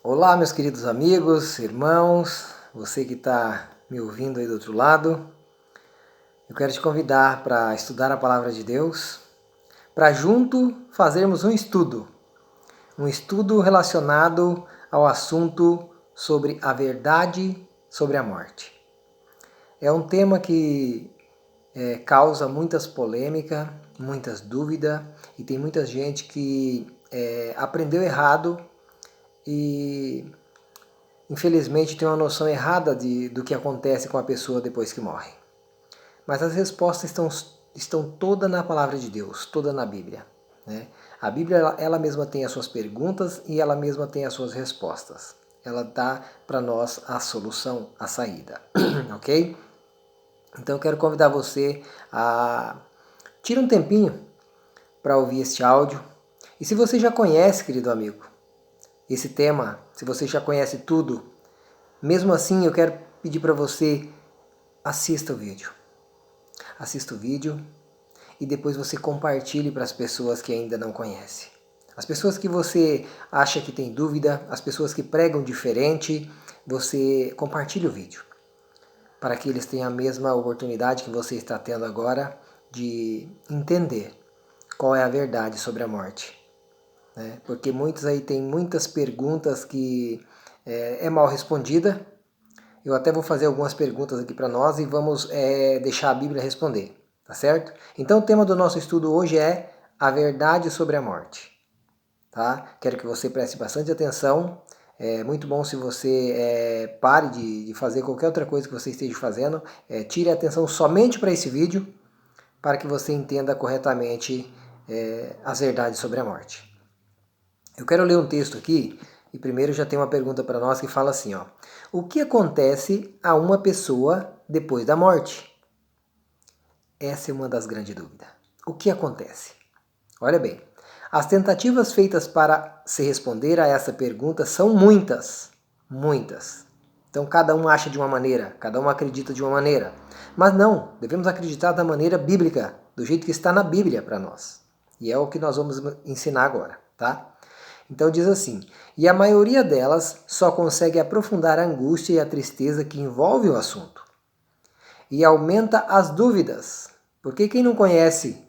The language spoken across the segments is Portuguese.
Olá, meus queridos amigos, irmãos, você que está me ouvindo aí do outro lado, eu quero te convidar para estudar a Palavra de Deus, para junto fazermos um estudo relacionado ao assunto sobre a verdade sobre a morte. É um tema que causa muitas polêmicas, muitas dúvidas, e tem muita gente que aprendeu errado e infelizmente tem uma noção errada do que acontece com a pessoa depois que morre. Mas as respostas estão todas na palavra de Deus, toda na Bíblia. Né? A Bíblia ela mesma tem as suas perguntas e ela mesma tem as suas respostas. Ela dá para nós a solução, a saída. Ok? Então eu quero convidar você a tira um tempinho para ouvir este áudio. E se você já conhece, querido amigo, esse tema, se você já conhece tudo, mesmo assim eu quero pedir para você assista o vídeo. Assista o vídeo e depois você compartilhe para as pessoas que ainda não conhecem. As pessoas que você acha que tem dúvida, as pessoas que pregam diferente, você compartilhe o vídeo para que eles tenham a mesma oportunidade que você está tendo agora de entender qual é a verdade sobre a morte. Né? Porque muitos aí têm muitas perguntas que é mal respondida. Eu até vou fazer algumas perguntas aqui para nós e vamos deixar a Bíblia responder, tá certo? Então o tema do nosso estudo hoje é a verdade sobre a morte. Tá? Quero que você preste bastante atenção. É muito bom se você pare de fazer qualquer outra coisa que você esteja fazendo. Tire a atenção somente para esse vídeo, para que você entenda corretamente as verdades sobre a morte. Eu quero ler um texto aqui, e primeiro já tem uma pergunta para nós que fala assim, ó. O que acontece a uma pessoa depois da morte? Essa é uma das grandes dúvidas. O que acontece? Olha bem, as tentativas feitas para se responder a essa pergunta são muitas, muitas. Então cada um acha de uma maneira, cada um acredita de uma maneira. Mas não, devemos acreditar da maneira bíblica, do jeito que está na Bíblia para nós. E é o que nós vamos ensinar agora, tá? Então diz assim, e a maioria delas só consegue aprofundar a angústia e a tristeza que envolve o assunto. E aumenta as dúvidas, porque quem não conhece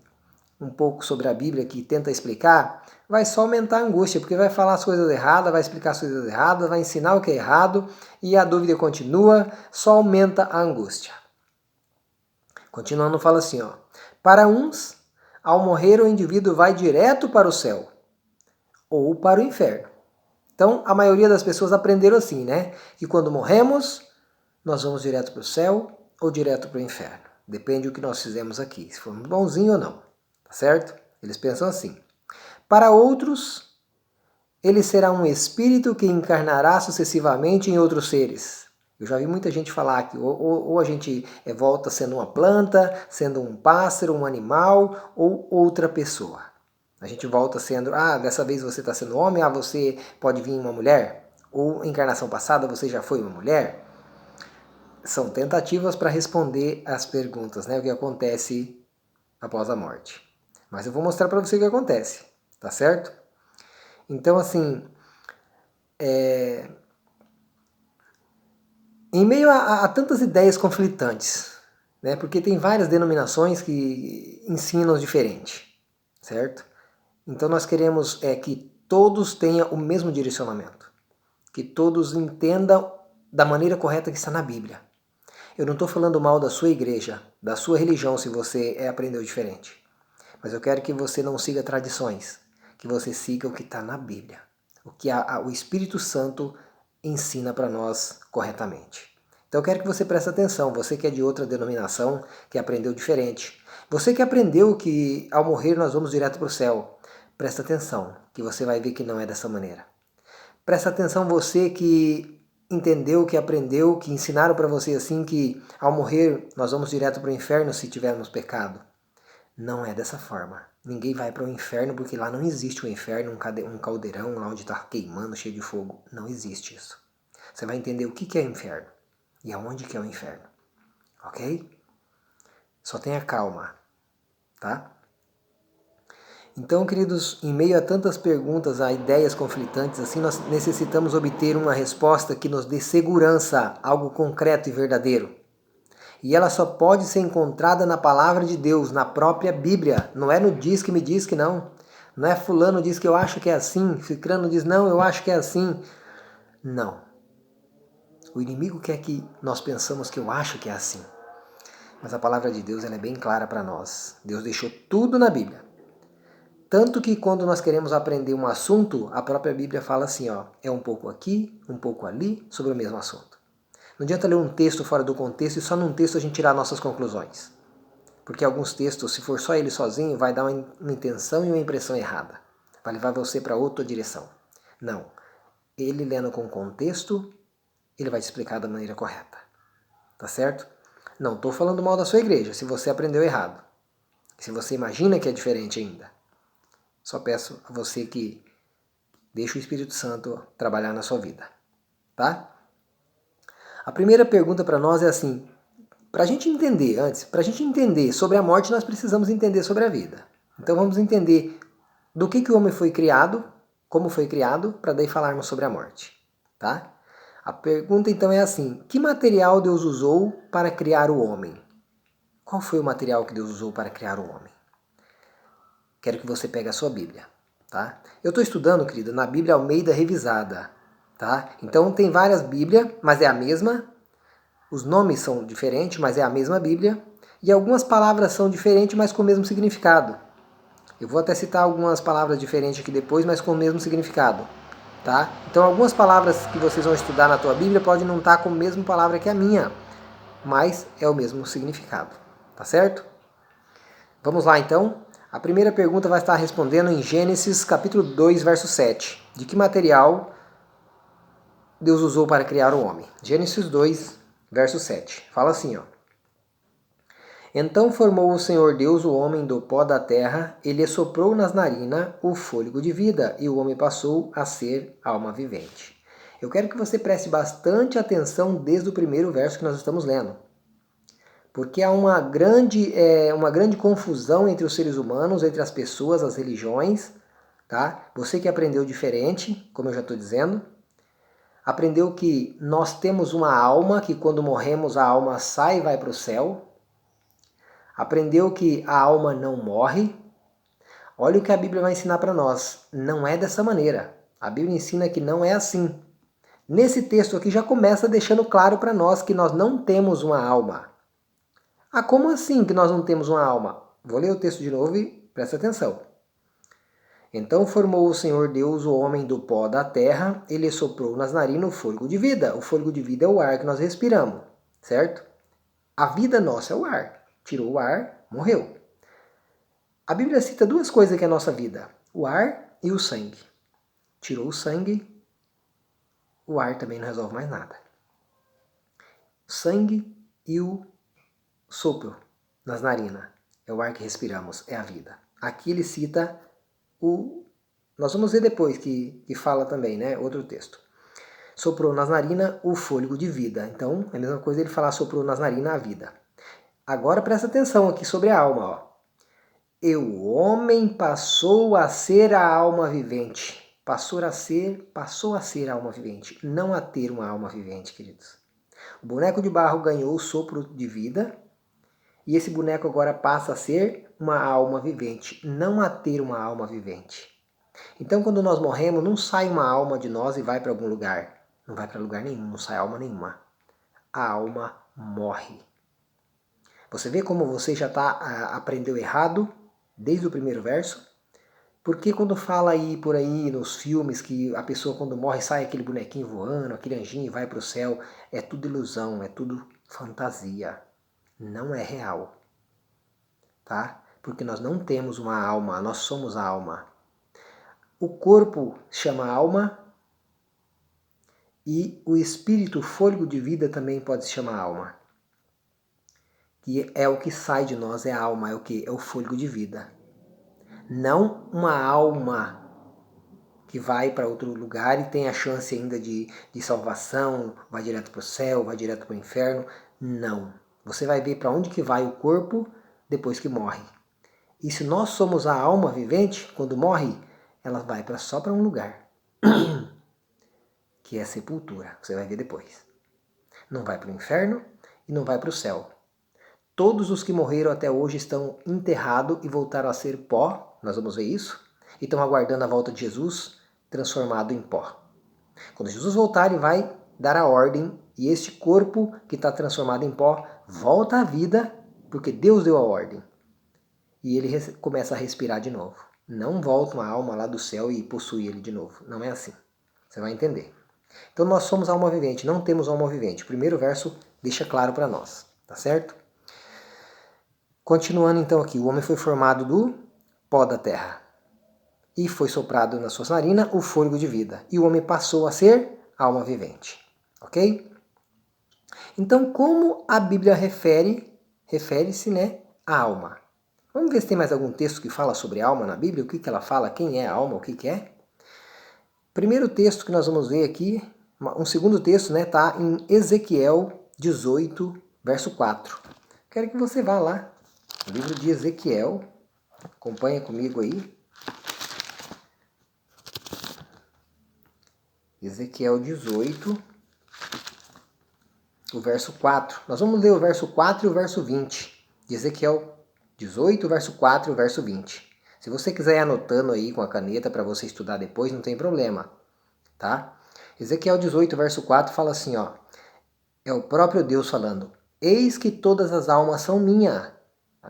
um pouco sobre a Bíblia, que tenta explicar, vai só aumentar a angústia, porque vai falar as coisas erradas, vai explicar as coisas erradas, vai ensinar o que é errado, e a dúvida continua, só aumenta a angústia. Continuando, fala assim, ó, para uns, ao morrer o indivíduo vai direto para o céu, ou para o inferno. Então, a maioria das pessoas aprenderam assim, né? Que quando morremos, nós vamos direto para o céu ou direto para o inferno. Depende do que nós fizemos aqui, se formos bonzinho ou não, tá certo? Eles pensam assim. Para outros, ele será um espírito que encarnará sucessivamente em outros seres. Eu já vi muita gente falar que ou a gente volta sendo uma planta, sendo um pássaro, um animal ou outra pessoa. A gente volta sendo, dessa vez você está sendo homem, você pode vir uma mulher. Ou encarnação passada você já foi uma mulher. São tentativas para responder as perguntas, né? O que acontece após a morte. Mas eu vou mostrar para você o que acontece, tá certo? Então, assim, em meio a tantas ideias conflitantes, né? Porque tem várias denominações que ensinam diferente, certo? Então nós queremos que todos tenham o mesmo direcionamento, que todos entendam da maneira correta que está na Bíblia. Eu não estou falando mal da sua igreja, da sua religião, se você aprendeu diferente. Mas eu quero que você não siga tradições, que você siga o que está na Bíblia, o que o Espírito Santo ensina para nós corretamente. Então eu quero que você preste atenção, você que é de outra denominação, que aprendeu diferente. Você que aprendeu que ao morrer nós vamos direto para o céu, presta atenção, que você vai ver que não é dessa maneira. Presta atenção você que entendeu, que aprendeu, que ensinaram para você assim que ao morrer nós vamos direto para o inferno se tivermos pecado. Não é dessa forma. Ninguém vai para o inferno porque lá não existe o inferno, um caldeirão lá onde está queimando, cheio de fogo. Não existe isso. Você vai entender o que é inferno e aonde que é o inferno. Ok? Só tenha calma, tá? Então, queridos, em meio a tantas perguntas, a ideias conflitantes, assim, nós necessitamos obter uma resposta que nos dê segurança, algo concreto e verdadeiro. E ela só pode ser encontrada na palavra de Deus, na própria Bíblia. Não é no diz que me diz que não. Não é fulano diz que eu acho que é assim, ciclano diz não, eu acho que é assim. Não. O inimigo quer que nós pensamos que eu acho que é assim. Mas a palavra de Deus ela é bem clara para nós. Deus deixou tudo na Bíblia. Tanto que quando nós queremos aprender um assunto, a própria Bíblia fala assim, ó, é um pouco aqui, um pouco ali, sobre o mesmo assunto. Não adianta ler um texto fora do contexto e só num texto a gente tirar nossas conclusões. Porque alguns textos, se for só ele sozinho, vai dar uma intenção e uma impressão errada. Vai levar você para outra direção. Não. Ele lendo com contexto, ele vai te explicar da maneira correta. Tá certo? Não estou falando mal da sua igreja, se você aprendeu errado. Se você imagina que é diferente ainda. Só peço a você que deixe o Espírito Santo trabalhar na sua vida. Tá? A primeira pergunta para nós é assim, para a gente entender sobre a morte, nós precisamos entender sobre a vida. Então vamos entender do que o homem foi criado, como foi criado, para daí falarmos sobre a morte. Tá? A pergunta então é assim, que material Deus usou para criar o homem? Qual foi o material que Deus usou para criar o homem? Quero que você pegue a sua Bíblia. Tá? Eu estou estudando, querida, na Bíblia Almeida Revisada. Tá? Então tem várias Bíblias, mas é a mesma. Os nomes são diferentes, mas é a mesma Bíblia. E algumas palavras são diferentes, mas com o mesmo significado. Eu vou até citar algumas palavras diferentes aqui depois, mas com o mesmo significado. Tá? Então algumas palavras que vocês vão estudar na tua Bíblia podem não estar com a mesma palavra que a minha, mas é o mesmo significado. Tá certo? Vamos lá então. A primeira pergunta vai estar respondendo em Gênesis capítulo 2, verso 7. De que material Deus usou para criar o homem? Gênesis 2, verso 7. Fala assim, ó. Então formou o Senhor Deus o homem do pó da terra, ele soprou nas narinas o fôlego de vida, e o homem passou a ser alma vivente. Eu quero que você preste bastante atenção desde o primeiro verso que nós estamos lendo. Porque há uma grande confusão entre os seres humanos, entre as pessoas, as religiões. Tá? Você que aprendeu diferente, como eu já estou dizendo, aprendeu que nós temos uma alma, que quando morremos a alma sai e vai para o céu. Aprendeu que a alma não morre. Olha o que a Bíblia vai ensinar para nós. Não é dessa maneira. A Bíblia ensina que não é assim. Nesse texto aqui já começa deixando claro para nós que nós não temos uma alma. Ah, como assim que nós não temos uma alma? Vou ler o texto de novo e presta atenção. Então formou o Senhor Deus o homem do pó da terra, ele soprou nas narinas o fôlego de vida. O fôlego de vida é o ar que nós respiramos, certo? A vida nossa é o ar. Tirou o ar, morreu. A Bíblia cita duas coisas que é a nossa vida, o ar e o sangue. Tirou o sangue, o ar também não resolve mais nada. O sangue e o sopro nas narinas. É o ar que respiramos, é a vida. Aqui ele cita o... Nós vamos ver depois que fala também, né? Outro texto. Soprou nas narinas o fôlego de vida. Então, é a mesma coisa ele falar soprou nas narinas a vida. Agora presta atenção aqui sobre a alma, ó. E o homem passou a ser a alma vivente. Passou a ser a alma vivente. Não a ter uma alma vivente, queridos. O boneco de barro ganhou o sopro de vida. E esse boneco agora passa a ser uma alma vivente, não a ter uma alma vivente. Então quando nós morremos, não sai uma alma de nós e vai para algum lugar. Não vai para lugar nenhum, não sai alma nenhuma. A alma morre. Você vê como você já aprendeu errado desde o primeiro verso? Porque quando fala aí por aí nos filmes que a pessoa quando morre sai aquele bonequinho voando, aquele anjinho e vai para o céu, é tudo ilusão, é tudo fantasia. Não é real, tá? Porque nós não temos uma alma, nós somos a alma. O corpo chama alma e o espírito, o fôlego de vida também pode se chamar alma. Que é o que sai de nós, é a alma, é o que? É o fôlego de vida. Não uma alma que vai para outro lugar e tem a chance ainda de salvação, vai direto para o céu, vai direto para o inferno. Não. Você vai ver para onde que vai o corpo depois que morre. E se nós somos a alma vivente, quando morre, ela vai só para um lugar, que é a sepultura. Você vai ver depois. Não vai para o inferno e não vai para o céu. Todos os que morreram até hoje estão enterrados e voltaram a ser pó, nós vamos ver isso, e estão aguardando a volta de Jesus, transformado em pó. Quando Jesus voltar, ele vai dar a ordem, e este corpo que está transformado em pó volta à vida, porque Deus deu a ordem. E ele começa a respirar de novo. Não volta uma alma lá do céu e possui ele de novo. Não é assim. Você vai entender. Então nós somos alma vivente, não temos alma vivente. O primeiro verso deixa claro para nós, tá certo? Continuando então aqui, o homem foi formado do pó da terra e foi soprado na sua narina o fôlego de vida. E o homem passou a ser alma vivente, ok? Então como a Bíblia refere-se, né, à alma? Vamos ver se tem mais algum texto que fala sobre alma na Bíblia, o que ela fala, quem é a alma, o que é. Primeiro texto que nós vamos ver aqui, um segundo texto, né, está em Ezequiel 18, verso 4. Quero que você vá lá, no livro de Ezequiel, acompanha comigo aí. Ezequiel 18, o verso 4. Nós vamos ler o verso 4 e o verso 20 de Ezequiel 18, verso 4 e o verso 20. Se você quiser ir anotando aí com a caneta para você estudar depois, não tem problema, tá? Ezequiel 18, verso 4 fala assim, ó. É o próprio Deus falando. Eis que todas as almas são minha.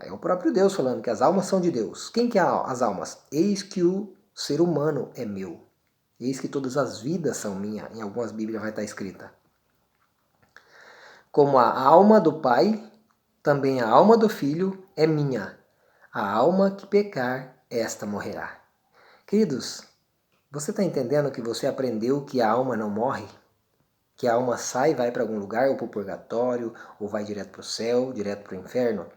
É o próprio Deus falando que as almas são de Deus. Quem que é as almas? Eis que o ser humano é meu. Eis que todas as vidas são minha. Em algumas Bíblias vai estar escrita. Como a alma do Pai, também a alma do Filho é minha. A alma que pecar, esta morrerá. Queridos, você está entendendo que você aprendeu que a alma não morre? Que a alma sai e vai para algum lugar, ou para o purgatório, ou vai direto para o céu, direto para o inferno?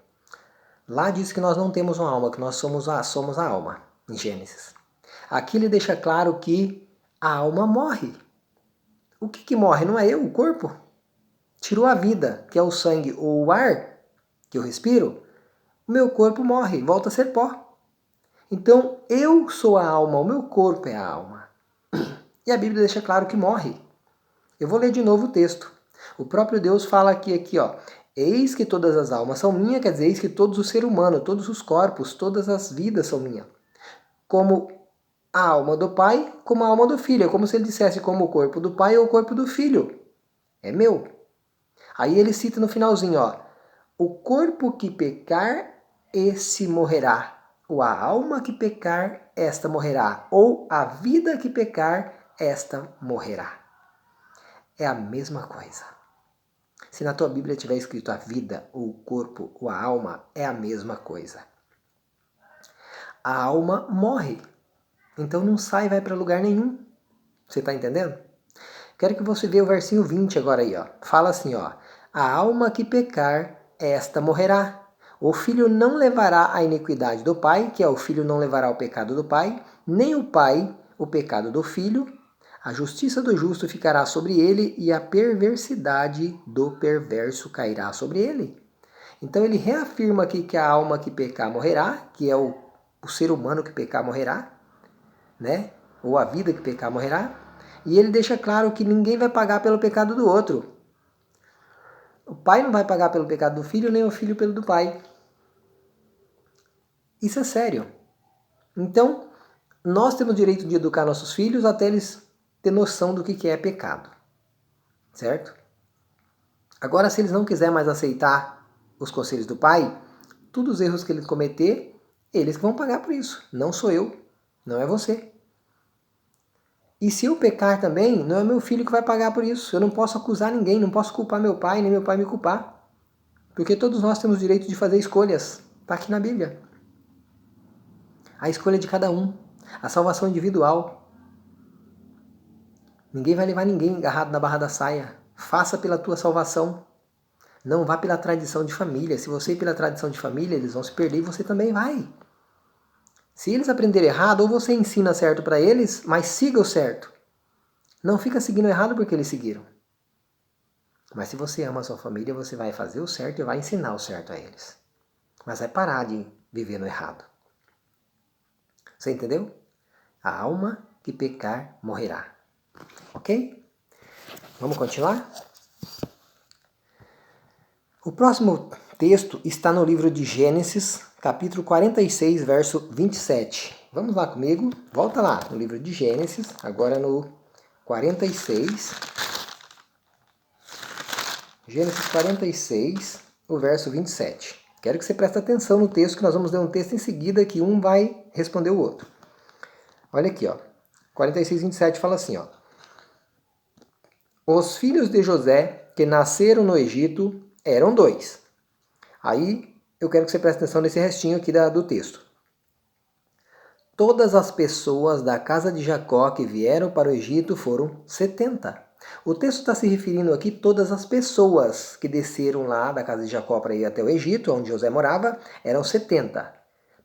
Lá diz que nós não temos uma alma, que nós somos a alma, em Gênesis. Aqui ele deixa claro que a alma morre. O que morre? Não é eu, o corpo? Tirou a vida, que é o sangue ou o ar que eu respiro, o meu corpo morre, volta a ser pó. Então eu sou a alma, o meu corpo é a alma. E a Bíblia deixa claro que morre. Eu vou ler de novo o texto. O próprio Deus fala aqui, ó. Eis que todas as almas são minhas, quer dizer, eis que todos os seres humanos, todos os corpos, todas as vidas são minhas. Como a alma do Pai, como a alma do Filho. É como se ele dissesse como o corpo do Pai ou o corpo do Filho. É meu. Aí ele cita no finalzinho, ó. O corpo que pecar, esse morrerá. Ou a alma que pecar, esta morrerá. Ou a vida que pecar, esta morrerá. É a mesma coisa. Se na tua Bíblia tiver escrito a vida, ou o corpo, ou a alma, é a mesma coisa. A alma morre. Então não sai e vai para lugar nenhum. Você está entendendo? Quero que você veja o versinho 20 agora aí, ó. Fala assim, ó. A alma que pecar, esta morrerá. O filho não levará a iniquidade do pai, que é o filho não levará o pecado do pai, nem o pai o pecado do filho. A justiça do justo ficará sobre ele e a perversidade do perverso cairá sobre ele. Então ele reafirma aqui que a alma que pecar morrerá, que é o ser humano que pecar morrerá, né? Ou a vida que pecar morrerá. E ele deixa claro que ninguém vai pagar pelo pecado do outro. O pai não vai pagar pelo pecado do filho, nem o filho pelo do pai. Isso é sério. Então, nós temos o direito de educar nossos filhos até eles ter noção do que é pecado. Certo? Agora, se eles não quiserem mais aceitar os conselhos do pai, todos os erros que ele cometer, eles que vão pagar por isso. Não sou eu, não é você. E se eu pecar também, não é meu filho que vai pagar por isso. Eu não posso acusar ninguém, não posso culpar meu pai, nem meu pai me culpar. Porque todos nós temos o direito de fazer escolhas. Está aqui na Bíblia. A escolha de cada um. A salvação individual. Ninguém vai levar ninguém agarrado na barra da saia. Faça pela tua salvação. Não vá pela tradição de família. Se você ir pela tradição de família, eles vão se perder e você também vai. Se eles aprenderem errado, ou você ensina certo para eles, mas siga o certo. Não fica seguindo errado porque eles seguiram. Mas se você ama a sua família, você vai fazer o certo e vai ensinar o certo a eles. Mas vai parar de viver no errado. Você entendeu? A alma que pecar morrerá. Ok? Vamos continuar? O próximo texto está no livro de Gênesis, capítulo 46, verso 27. Vamos lá comigo? Volta lá no livro de Gênesis, agora no 46. Gênesis 46, o verso 27. Quero que você preste atenção no texto, que nós vamos ler um texto em seguida que um vai responder o outro. Olha aqui, ó. 46, 27 fala assim, ó. Os filhos de José, que nasceram no Egito, eram 2. Aí eu quero que você preste atenção nesse restinho aqui do texto. Todas as pessoas da casa de Jacó que vieram para o Egito foram 70. O texto está se referindo aqui a todas as pessoas que desceram lá da casa de Jacó para ir até o Egito, onde José morava, eram 70.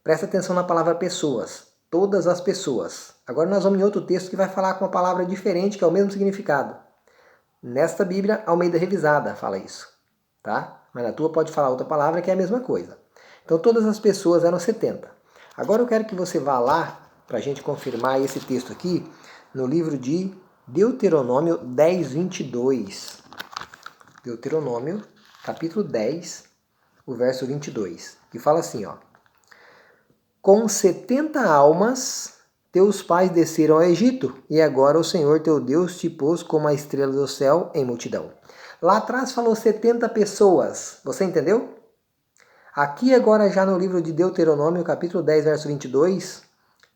Presta atenção na palavra pessoas. Todas as pessoas. Agora nós vamos em outro texto que vai falar com uma palavra diferente, que é o mesmo significado. Nesta Bíblia, Almeida Revisada fala isso, tá? Mas na tua pode falar outra palavra que é a mesma coisa. Então todas as pessoas eram 70. Agora eu quero que você vá lá, para a gente confirmar esse texto aqui, no livro de Deuteronômio 10, 22. Deuteronômio, capítulo 10, o verso 22, que fala assim, ó. Com 70 almas teus pais desceram ao Egito, e agora o Senhor teu Deus te pôs como a estrela do céu em multidão. Lá atrás falou 70 pessoas, você entendeu? Aqui agora já no livro de Deuteronômio, capítulo 10, verso 22,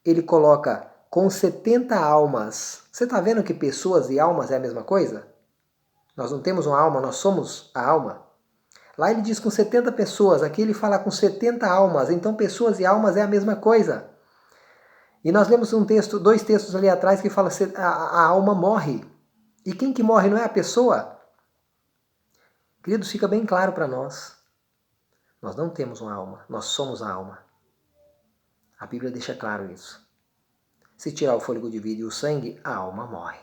ele coloca com 70 almas. Você está vendo que pessoas e almas é a mesma coisa? Nós não temos uma alma, nós somos a alma. Lá ele diz com 70 pessoas, aqui ele fala com 70 almas, então pessoas e almas é a mesma coisa. E nós lemos dois textos ali atrás que fala que a alma morre. E quem que morre não é a pessoa? Queridos, fica bem claro para nós. Nós não temos uma alma, nós somos a alma. A Bíblia deixa claro isso. Se tirar o fôlego de vida e o sangue, a alma morre.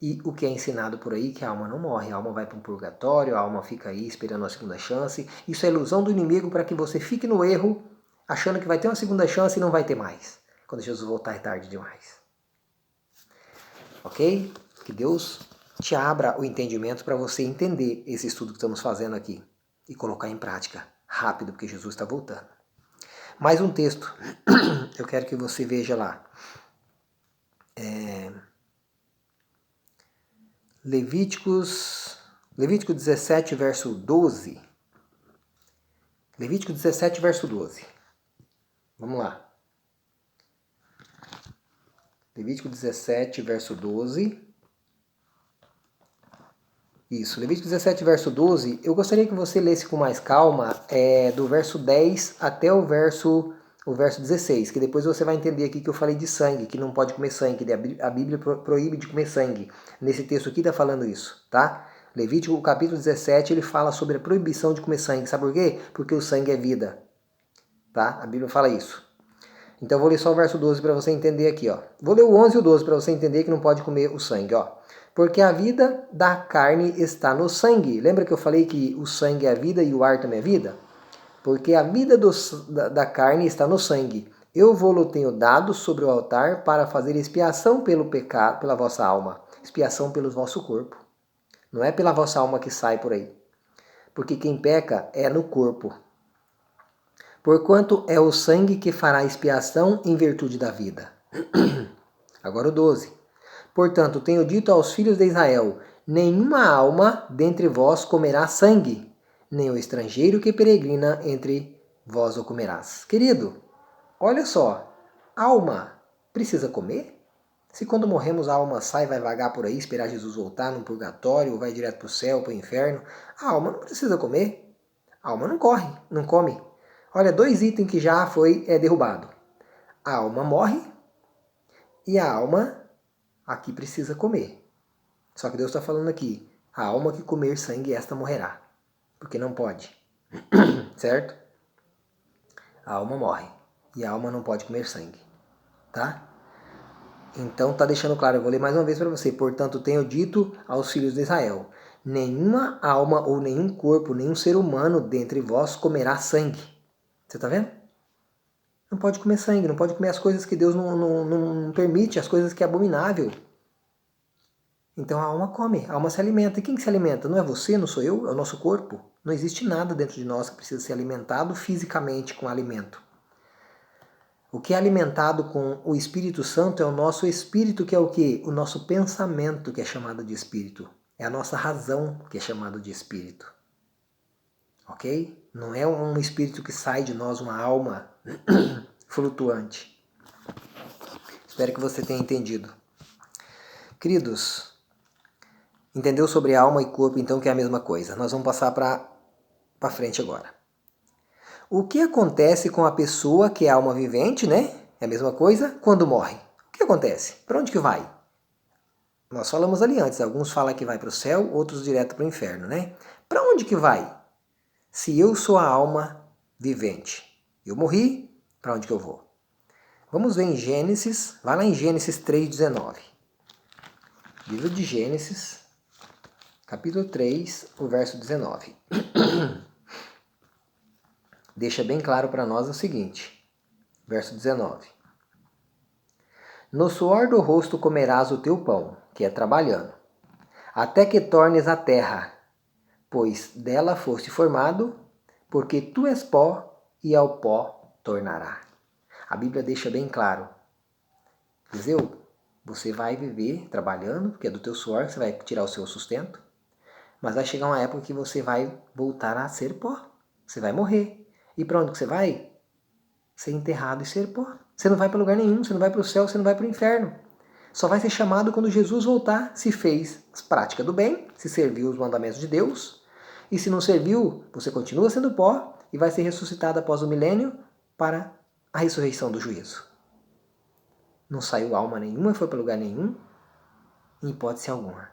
E o que é ensinado por aí, que a alma não morre, a alma vai para um purgatório, a alma fica aí esperando a segunda chance. Isso é ilusão do inimigo para que você fique no erro, achando que vai ter uma segunda chance e não vai ter mais. Quando Jesus voltar é tarde demais. Ok? Que Deus te abra o entendimento para você entender esse estudo que estamos fazendo aqui e colocar em prática rápido, porque Jesus está voltando. Mais um texto, eu quero que você veja lá. Levítico 17, verso 12. Levítico 17, verso 12. Vamos lá. Levítico 17, verso 12. Isso, Levítico 17, verso 12. Eu gostaria que você lesse com mais calma do verso 10 até o verso 16, que depois você vai entender aqui que eu falei de sangue, que não pode comer sangue, que a Bíblia proíbe de comer sangue. Nesse texto aqui está falando isso, tá? Levítico, capítulo 17, ele fala sobre a proibição de comer sangue. Sabe por quê? Porque o sangue é vida, tá? A Bíblia fala isso. Então eu vou ler só o verso 12 para você entender aqui, ó. Vou ler o 11 e o 12 para você entender que não pode comer o sangue, ó. Porque a vida da carne está no sangue. Lembra que eu falei que o sangue é a vida e o ar também é vida? Porque a vida da carne está no sangue. Eu vou-lo tenho dado sobre o altar para fazer expiação pelo pecado, pela vossa alma. Expiação pelo vosso corpo. Não é pela vossa alma que sai por aí. Porque quem peca é no corpo. Porquanto é o sangue que fará expiação em virtude da vida. Agora o 12. Portanto, tenho dito aos filhos de Israel, nenhuma alma dentre vós comerá sangue, nem o estrangeiro que peregrina entre vós o comerás. Querido, olha só, alma precisa comer? Se quando morremos a alma sai e vai vagar por aí, esperar Jesus voltar num purgatório, ou vai direto para o céu, para o inferno, a alma não precisa comer. A alma não corre, não come. Olha, 2 itens que já foi derrubado. A alma morre e a alma aqui precisa comer. Só que Deus está falando aqui, a alma que comer sangue, esta morrerá. Porque não pode. Certo? A alma morre. E a alma não pode comer sangue. Tá? Então tá deixando claro, eu vou ler mais uma vez para você. Portanto, tenho dito aos filhos de Israel, nenhuma alma ou nenhum corpo, nenhum ser humano dentre vós comerá sangue. Você tá vendo? Não pode comer sangue, não pode comer as coisas que Deus não permite, as coisas que é abominável. Então a alma come, a alma se alimenta. E quem que se alimenta? Não é você, não sou eu, é o nosso corpo. Não existe nada dentro de nós que precisa ser alimentado fisicamente com alimento. O que é alimentado com o Espírito Santo é o nosso espírito, que é o quê? O nosso pensamento, que é chamado de espírito. É a nossa razão, que é chamado de espírito. Ok? Não é um espírito que sai de nós, uma alma flutuante. Espero que você tenha entendido. Queridos, entendeu sobre alma e corpo, então, que é a mesma coisa. Nós vamos passar para frente agora. O que acontece com a pessoa que é alma vivente, né? É a mesma coisa quando morre. O que acontece? Para onde que vai? Nós falamos ali antes, alguns falam que vai para o céu, outros direto para o inferno, né? Para onde que vai? Se eu sou a alma vivente, eu morri, para onde que eu vou? Vamos ver em Gênesis, vai lá em Gênesis 3,19. Livro de Gênesis, capítulo 3, o verso 19. Deixa bem claro para nós o seguinte, verso 19. No suor do rosto comerás o teu pão, que é trabalhando, até que tornes a terra, pois dela foste formado, porque tu és pó e ao pó tornará. A Bíblia deixa bem claro. Entendeu? Você vai viver trabalhando, porque é do teu suor que você vai tirar o seu sustento, mas vai chegar uma época que você vai voltar a ser pó. Você vai morrer. E para onde que você vai? Ser enterrado e ser pó. Você não vai para lugar nenhum, você não vai para o céu, você não vai para o inferno. Só vai ser chamado quando Jesus voltar, se fez prática do bem, se serviu os mandamentos de Deus. E se não serviu, você continua sendo pó e vai ser ressuscitado após o milênio para a ressurreição do juízo. Não saiu alma nenhuma, foi para lugar nenhum, em hipótese alguma.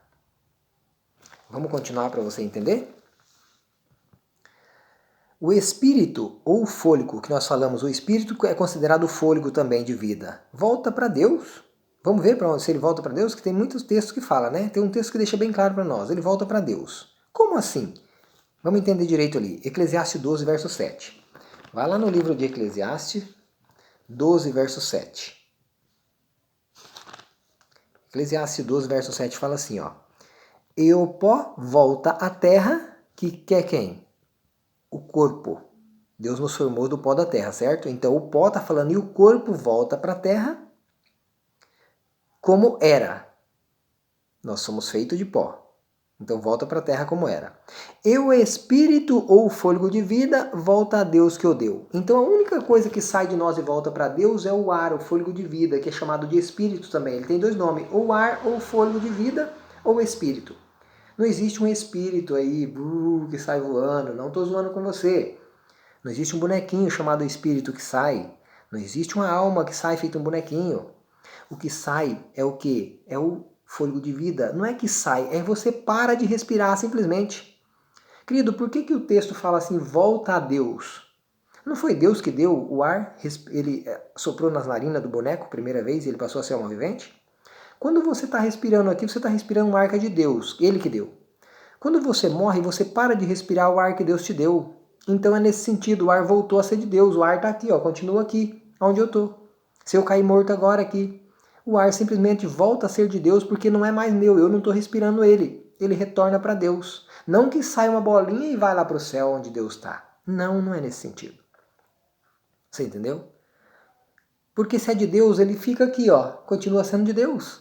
Vamos continuar para você entender? O espírito, ou o fôlego, que nós falamos, o espírito é considerado o fôlego também de vida. Volta para Deus. Vamos ver se ele volta para Deus, que tem muitos textos que falam, né? Tem um texto que deixa bem claro para nós. Ele volta para Deus. Como assim? Vamos entender direito ali. Eclesiastes 12, verso 7. Vai lá no livro de Eclesiastes 12, verso 7. Eclesiastes 12, verso 7 fala assim, ó. E o pó volta à terra, que quer quem? O corpo. Deus nos formou do pó da terra, certo? Então o pó está falando e o corpo volta para a terra como era. Nós somos feitos de pó. Então volta para a terra como era. E o espírito ou o fôlego de vida volta a Deus que o deu. Então a única coisa que sai de nós e volta para Deus é o ar, o fôlego de vida, que é chamado de espírito também. Ele tem dois nomes, ou ar ou fôlego de vida ou espírito. Não existe um espírito aí que sai voando, não estou zoando com você. Não existe um bonequinho chamado espírito que sai. Não existe uma alma que sai feito um bonequinho. O que sai é o quê? É o fôlego de vida. Não é que sai, é você para de respirar simplesmente. Querido, por que o texto fala assim, volta a Deus? Não foi Deus que deu o ar? Ele soprou nas narinas do boneco a primeira vez e ele passou a ser alma vivente? Quando você está respirando aqui, você está respirando um ar que é de Deus, ele que deu. Quando você morre, você para de respirar o ar que Deus te deu. Então é nesse sentido, o ar voltou a ser de Deus, o ar está aqui, ó, continua aqui, onde eu estou. Se eu cair morto agora aqui, o ar simplesmente volta a ser de Deus porque não é mais meu, eu não estou respirando ele. Ele retorna para Deus. Não que saia uma bolinha e vai lá para o céu onde Deus está. Não, não é nesse sentido. Você entendeu? Porque se é de Deus, ele fica aqui, ó, continua sendo de Deus.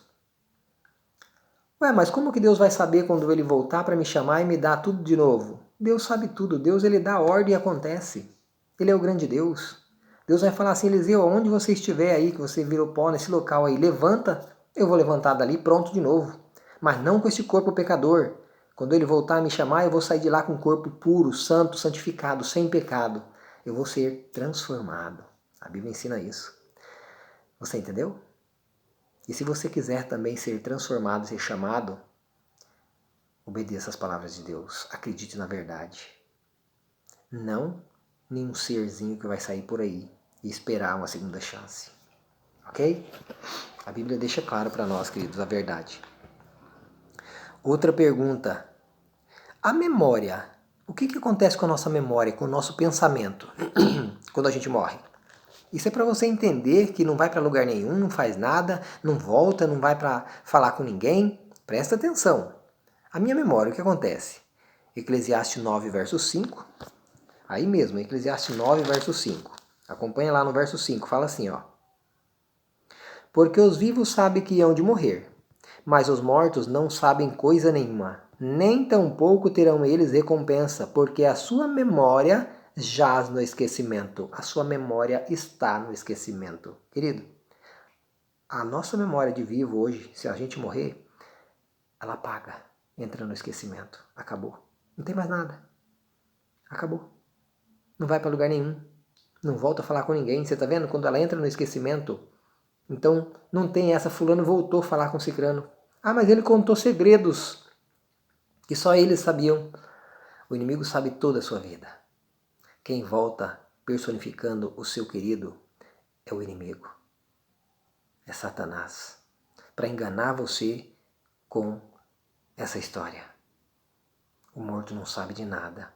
Ué, mas como que Deus vai saber quando ele voltar para me chamar e me dar tudo de novo? Deus sabe tudo, Deus ele dá ordem e acontece. Ele é o grande Deus. Deus vai falar assim, Eliseu, onde você estiver aí, que você virou pó nesse local aí, levanta, eu vou levantar dali, pronto de novo. Mas não com esse corpo pecador. Quando ele voltar a me chamar, eu vou sair de lá com um corpo puro, santo, santificado, sem pecado. Eu vou ser transformado. A Bíblia ensina isso. Você entendeu? E se você quiser também ser transformado, ser chamado, obedeça as palavras de Deus. Acredite na verdade. Não nenhum serzinho que vai sair por aí e esperar uma segunda chance. Ok? A Bíblia deixa claro para nós, queridos, a verdade. Outra pergunta. A memória. O que acontece com a nossa memória, com o nosso pensamento, quando a gente morre? Isso é para você entender que não vai para lugar nenhum, não faz nada, não volta, não vai para falar com ninguém. Presta atenção. A minha memória, o que acontece? Eclesiastes 9, verso 5. Aí mesmo, Eclesiastes 9, verso 5. Acompanha lá no verso 5, fala assim, ó. Porque os vivos sabem que hão de morrer, mas os mortos não sabem coisa nenhuma, nem tampouco terão eles recompensa, porque a sua memória jaz no esquecimento. A sua memória está no esquecimento. Querido, a nossa memória de vivo hoje, se a gente morrer, ela apaga, entra no esquecimento. Acabou. Não tem mais nada. Acabou. Não vai para lugar nenhum. Não volta a falar com ninguém. Você está vendo? Quando ela entra no esquecimento, então não tem essa, fulano voltou a falar com cicrano. Ah, mas ele contou segredos que só eles sabiam. O inimigo sabe toda a sua vida. Quem volta personificando o seu querido é o inimigo. É Satanás. Para enganar você com essa história. O morto não sabe de nada.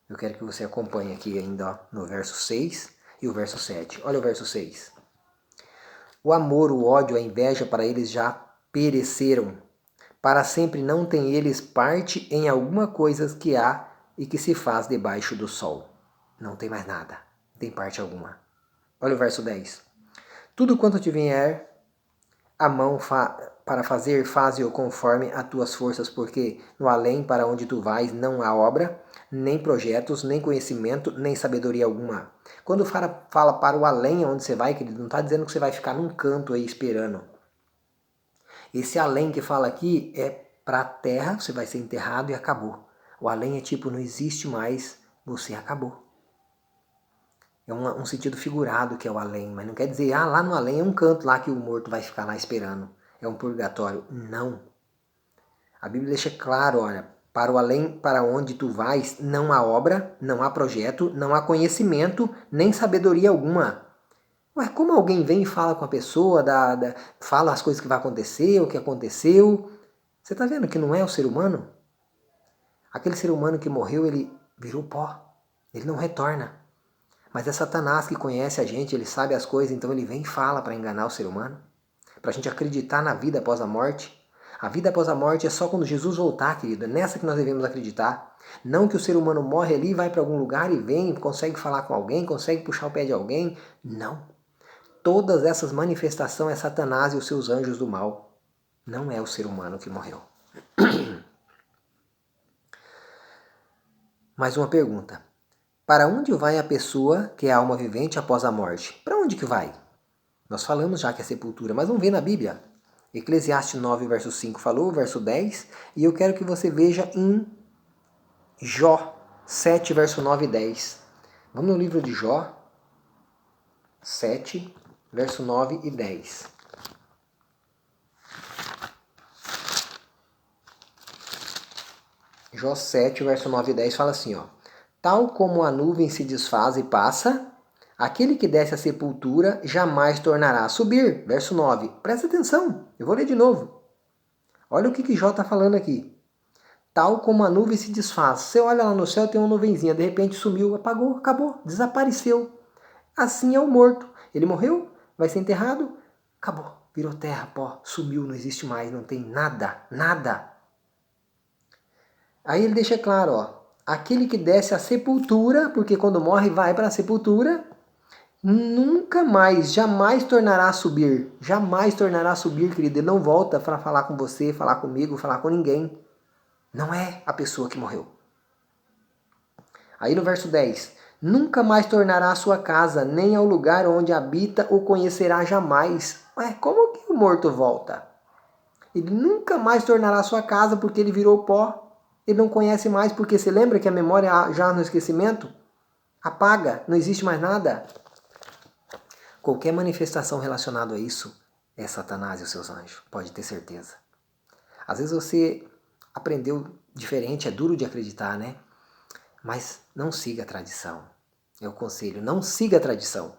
Eu quero que você acompanhe aqui ainda ó, no verso 6 e o verso 7. Olha o verso 6. O amor, o ódio, a inveja para eles já pereceram. Para sempre não têm eles parte em alguma coisa que há e que se faz debaixo do sol. Não tem mais nada. Não tem parte alguma. Olha o verso 10. Tudo quanto te vier a mão para fazer, faze-o conforme as tuas forças, porque no além para onde tu vais não há obra, nem projetos, nem conhecimento, nem sabedoria alguma. Quando fala para o além onde você vai, querido, não está dizendo que você vai ficar num canto aí esperando. Esse além que fala aqui é para a terra, você vai ser enterrado e acabou. O além é tipo, não existe mais, você acabou. É um sentido figurado que é o além, mas não quer dizer, lá no além é um canto lá que o morto vai ficar lá esperando. É um purgatório. Não. A Bíblia deixa claro, olha, para o além, para onde tu vais, não há obra, não há projeto, não há conhecimento, nem sabedoria alguma. Ué, como alguém vem e fala com a pessoa, fala as coisas que vai acontecer, o que aconteceu? Você está vendo que não é o ser humano? Aquele ser humano que morreu, ele virou pó. Ele não retorna. Mas é Satanás que conhece a gente, ele sabe as coisas, então ele vem e fala para enganar o ser humano. Para a gente acreditar na vida após a morte. A vida após a morte é só quando Jesus voltar, querido. É nessa que nós devemos acreditar. Não que o ser humano morre ali, vai para algum lugar e vem, consegue falar com alguém, consegue puxar o pé de alguém. Não. Todas essas manifestações é Satanás e os seus anjos do mal. Não é o ser humano que morreu. Mais uma pergunta. Para onde vai a pessoa que é alma vivente após a morte? Para onde que vai? Nós falamos já que é sepultura, mas vamos ver na Bíblia. Eclesiastes 9, verso 5 falou, verso 10, e eu quero que você veja em Jó 7, verso 9 e 10. Vamos no livro de Jó 7, verso 9 e 10. Jó 7, verso 9 e 10 fala assim, ó. Tal como a nuvem se desfaz e passa, aquele que desce à sepultura jamais tornará a subir. Verso 9. Presta atenção, eu vou ler de novo. Olha o que Jó está falando aqui. Tal como a nuvem se desfaz. Você olha lá no céu, tem uma nuvenzinha, de repente sumiu, apagou, acabou, desapareceu. Assim é o morto. Ele morreu, vai ser enterrado, acabou, virou terra, pó, sumiu, não existe mais, não tem nada, nada. Aí ele deixa claro, ó, aquele que desce à sepultura, porque quando morre vai para a sepultura, nunca mais, jamais tornará a subir. Jamais tornará a subir, querido. Ele não volta para falar com você, falar comigo, falar com ninguém. Não é a pessoa que morreu. Aí no verso 10. Nunca mais tornará a sua casa, nem ao lugar onde habita o conhecerá jamais. Ué, como que o morto volta? Ele nunca mais tornará a sua casa porque ele virou pó. Ele não conhece mais porque você lembra que a memória já no esquecimento? Apaga, não existe mais nada. Qualquer manifestação relacionada a isso é Satanás e os seus anjos, pode ter certeza. Às vezes você aprendeu diferente, é duro de acreditar, né? Mas não siga a tradição. É o conselho, não siga a tradição.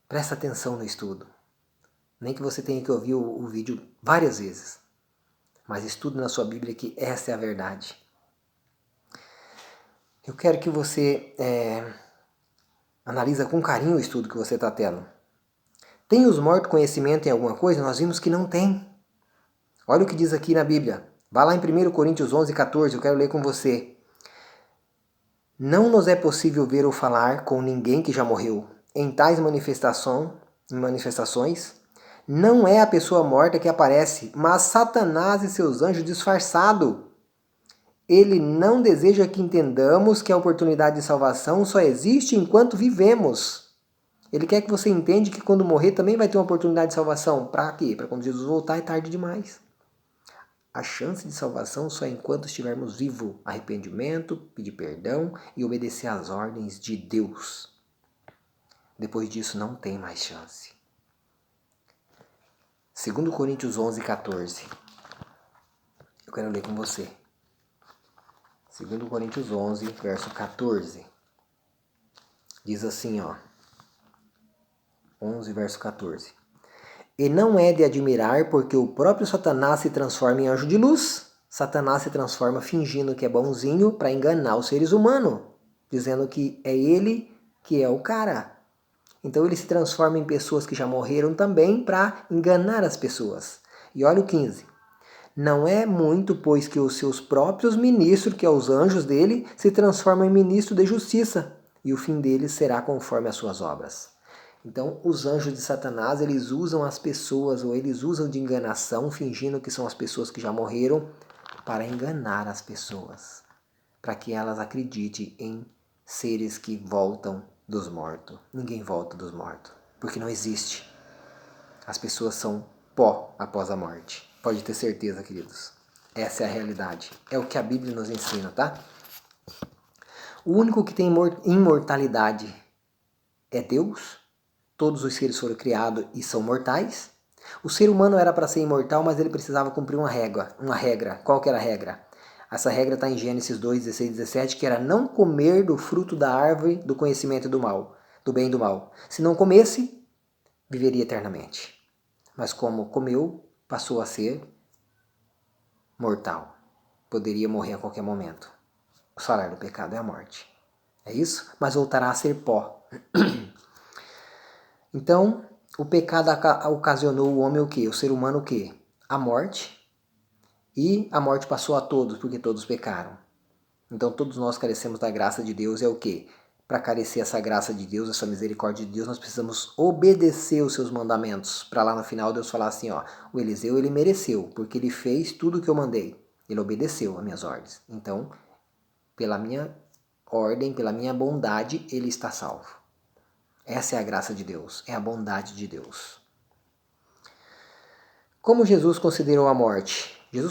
Presta atenção no estudo. Nem que você tenha que ouvir o vídeo várias vezes. Mas estude na sua Bíblia que essa é a verdade. Eu quero que você Analisa com carinho o estudo que você está tendo. Tem os mortos conhecimento em alguma coisa? Nós vimos que não tem. Olha o que diz aqui na Bíblia. Vá lá em 1 Coríntios 11, 14, eu quero ler com você. Não nos é possível ver ou falar com ninguém que já morreu. Em tais manifestações, não é a pessoa morta que aparece, mas Satanás e seus anjos disfarçados. Ele não deseja que entendamos que a oportunidade de salvação só existe enquanto vivemos. Ele quer que você entenda que quando morrer também vai ter uma oportunidade de salvação. Para quê? Para quando Jesus voltar é tarde demais. A chance de salvação só é enquanto estivermos vivos. Arrependimento, pedir perdão e obedecer às ordens de Deus. Depois disso não tem mais chance. 2 Coríntios 11, 14. Eu quero ler com você. 2 Coríntios 11, verso 14. Diz assim, 11, verso 14. E não é de admirar porque o próprio Satanás se transforma em anjo de luz. Satanás se transforma fingindo que é bonzinho para enganar os seres humanos, dizendo que é ele que é o cara. Então ele se transforma em pessoas que já morreram também para enganar as pessoas. E olha o 15. Não é muito, pois que os seus próprios ministros, que são os anjos dele, se transformam em ministros de justiça, e o fim deles será conforme as suas obras. Então, os anjos de Satanás, eles usam as pessoas, ou eles usam de enganação, fingindo que são as pessoas que já morreram, para enganar as pessoas, para que elas acreditem em seres que voltam dos mortos. Ninguém volta dos mortos, porque não existe. As pessoas são pó após a morte. Pode ter certeza, queridos. Essa é a realidade. É o que a Bíblia nos ensina, tá? O único que tem imortalidade é Deus. Todos os seres foram criados e são mortais. O ser humano era para ser imortal, mas ele precisava cumprir uma regra. Qual que era a regra? Essa regra está em Gênesis 2, 16 e 17, que era não comer do fruto da árvore do conhecimento do mal, do bem e do mal. Se não comesse, viveria eternamente. Mas como comeu, passou a ser mortal. Poderia morrer a qualquer momento. O salário do pecado é a morte. É isso? Mas voltará a ser pó. Então, o pecado ocasionou o homem o quê? O ser humano o quê? A morte. E a morte passou a todos, porque todos pecaram. Então, todos nós carecemos da graça de Deus. É o quê? Para carecer essa graça de Deus, essa misericórdia de Deus, nós precisamos obedecer os seus mandamentos. Para lá no final Deus falar assim, o Eliseu ele mereceu, porque ele fez tudo o que eu mandei. Ele obedeceu às minhas ordens. Então, pela minha ordem, pela minha bondade, ele está salvo. Essa é a graça de Deus, é a bondade de Deus. Como Jesus considerou a morte? Jesus